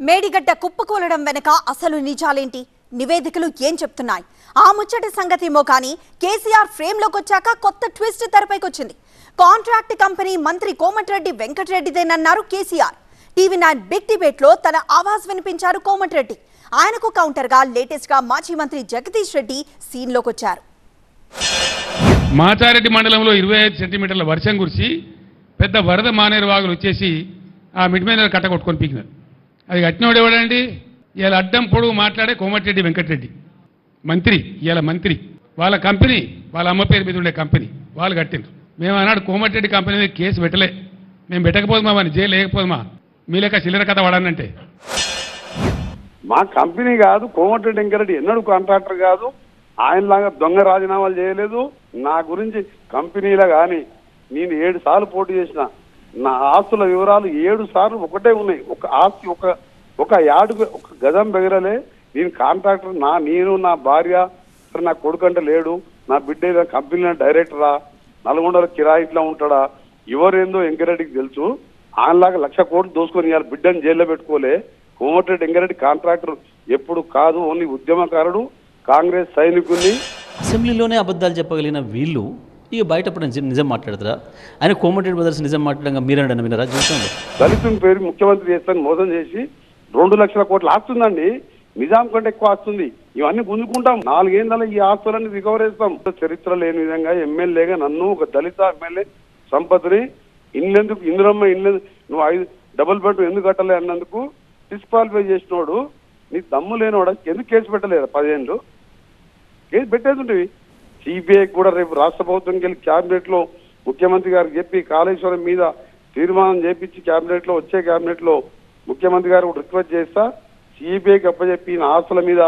మేడిగడ్డ కుప్పకూలడం వెనక అసలు నిజాలేంటి? నివేదికలు ఏం చెప్తున్నాయి? ఆ ముచ్చటి సంగతేమో కానీ కేసీఆర్ ఫ్రేమ్లోకి వచ్చాక కొత్త ట్విస్ట్ తెరపైకొచ్చింది. కాంట్రాక్ట్ కంపెనీ మంత్రి కోమటిరెడ్డి వెంకటరెడ్డిదేనన్నారు కేసీఆర్. టీవీ9 బిగ్ డిబేట్లో తన ఆవాజ్ వినిపించారు కోమటిరెడ్డి. ఆయనకు కౌంటర్గా లేటెస్ట్గా మాజీ మంత్రి జగదీష్ రెడ్డి సీన్లోకి వచ్చారు. మాచారెడ్డి మండలంలో 25 సెంటీమీటర్ల వర్షం కురిసి పెద్ద వరద మానేరు వాగులు వచ్చేసి ఆ మిడ్మైన కట్ట కొట్టుకొని పీకినారు. అది కట్టినోడు ఎవడండి? ఇలా అడ్డం పొడుగు మాట్లాడే కోమటిరెడ్డి వెంకటరెడ్డి మంత్రి, ఇలా మంత్రి. వాళ్ళ కంపెనీ వాళ్ళ అమ్మ పేరు మీద ఉండే కంపెనీ వాళ్ళు కట్టిండ్రు. మేము అన్నాడు కోమటిరెడ్డి కంపెనీ మీద కేసు పెట్టలే, మేము పెట్టకపోదుమా అని జైలు లేకపోదుమా, మీ లెక్క చిల్లర కథ వాడనంటే. మా కంపెనీ కాదు, కోమటిరెడ్డి వెంకటరెడ్డి ఎన్నడూ కాంట్రాక్టర్ కాదు, ఆయనలాగా దొంగ రాజీనామాలు చేయలేదు. నా గురించి కంపెనీలో కానీ నేను 7 సార్లు పోటీ చేసిన, నా ఆస్తుల వివరాలు 7 సార్లు ఒకటే ఉన్నాయి. ఒక ఆస్తి ఒక గజం బెగరలే. నేను కాంట్రాక్టర్, నేను నా భార్య, నా కొడుకంటే లేడు, నా బిడ్డ కంపెనీలో డైరెక్టరా, నల్గొండలో కిరాయి ఇంట్లో ఉంటాడా, ఎవరేందో వెంకరెడ్డికి తెలుసు. ఆయనలాగా 1,00,000 కోట్లు దోసుకొని ఇవాళ బిడ్డను జైల్లో పెట్టుకోలే. కోమటిరెడ్డి వెంకరెడ్డి కాంట్రాక్టర్ ఎప్పుడు కాదు, ఓన్లీ ఉద్యమకారుడు, కాంగ్రెస్ సైనికుని. అసెంబ్లీలోనే అబద్ధాలు చెప్పగలిగిన వీళ్ళు ఇక బయటప్పుడు నిజం మాట్లాడతారా? ఆయన కోమటిరెడ్డి బ్రదర్స్ నిజం మాట్లాడంగా మీరండి వినరా? జీవితంలో దళితుని పేరు ముఖ్యమంత్రి చేస్తాను మోసం చేసి 2,00,000 కోట్లు ఆస్తుందండి. నిజాం కంటే ఎక్కువ ఆస్తుంది. ఇవన్నీ గుంజుకుంటాం. 4 ఏళ్ళ ఈ ఆస్తులన్నీ రికవర్ చేస్తాం. చరిత్ర లేని విధంగా ఎమ్మెల్యేగా నన్ను ఒక దళిత ఎమ్మెల్యే సంపత్ని ఇల్లెందుకు ఇందిరమ్మ ఇల్లు నువ్వు 5 డబుల్ బెడ్ ఎందుకు కట్టలే అన్నందుకు డిస్క్వాలిఫై చేసినోడు, నీ దమ్ము లేనివాడు ఎందుకు కేసు పెట్టలేదు? 10 ఏళ్ళు కేసు పెట్టేది ఉంటుంది. సిబిఐ కూడా రేపు రాష్ట్ర ప్రభుత్వంకి వెళ్ళి క్యాబినెట్ లో ముఖ్యమంత్రి గారికి చెప్పి కాళేశ్వరం మీద తీర్మానం చేపించి వచ్చే క్యాబినెట్ లో ముఖ్యమంత్రి గారు రిక్వెస్ట్ చేస్తా, సిబిఐకి అప్పచెప్పి నా ఆస్తుల మీద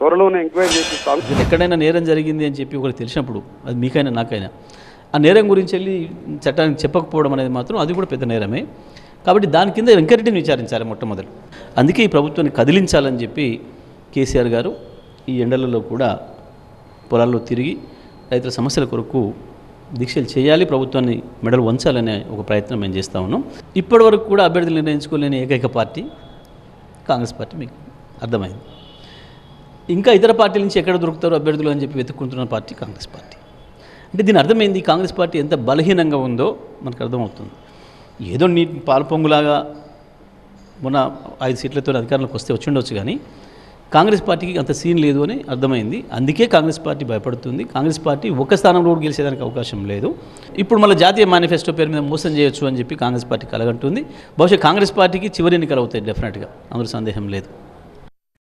త్వరలోనే ఎంక్వైరీ చేపిస్తాను. ఎక్కడైనా నేరం జరిగింది అని చెప్పి ఒకరికి తెలిసినప్పుడు, అది మీకైనా నాకైనా, ఆ నేరం గురించి వెళ్ళి చట్టానికి చెప్పకపోవడం అనేది మాత్రం అది కూడా పెద్ద నేరమే. కాబట్టి దాని కింద వెంకరెడ్డిని విచారించాలి మొట్టమొదటి. అందుకే ఈ ప్రభుత్వాన్ని కదిలించాలని చెప్పి కేసీఆర్ గారు ఈ ఎండలలో కూడా పొలాల్లో తిరిగి రైతుల సమస్యల కొరకు దీక్షలు చేయాలి, ప్రభుత్వాన్ని మెడలు వంచాలనే ఒక ప్రయత్నం మేము చేస్తూ ఉన్నాం. ఇప్పటి వరకు కూడా అభ్యర్థులు నిర్ణయించుకోలేని ఏకైక పార్టీ కాంగ్రెస్ పార్టీ, మీకు అర్థమైంది. ఇంకా ఇతర పార్టీల నుంచి ఎక్కడ దొరుకుతారో అభ్యర్థులు అని చెప్పి వెతుక్కుంటున్న పార్టీ కాంగ్రెస్ పార్టీ. అంటే దీని అర్థమైంది కాంగ్రెస్ పార్టీ ఎంత బలహీనంగా ఉందో మనకు అర్థమవుతుంది. ఏదో నీ పాలపొంగులాగా మొన్న 5 సీట్లతో అధికారంలోకి వచ్చి ఉండొచ్చు, కానీ కాంగ్రెస్ పార్టీకి అంత సీన్ లేదు అని అర్థమైంది. అందుకే కాంగ్రెస్ పార్టీ భయపడుతుంది. కాంగ్రెస్ పార్టీ ఒక స్థానంలో కూడా గెలిచేదానికి అవకాశం లేదు. ఇప్పుడు మళ్ళీ జాతీయ మేనిఫెస్టో పేరు మీద మోసం చేయొచ్చు అని చెప్పి కాంగ్రెస్ పార్టీ కలగంటుంది. బహుశా కాంగ్రెస్ పార్టీకి చివరి ఎన్నికలు అవుతాయి డెఫినెట్గా, అందులో సందేహం లేదు.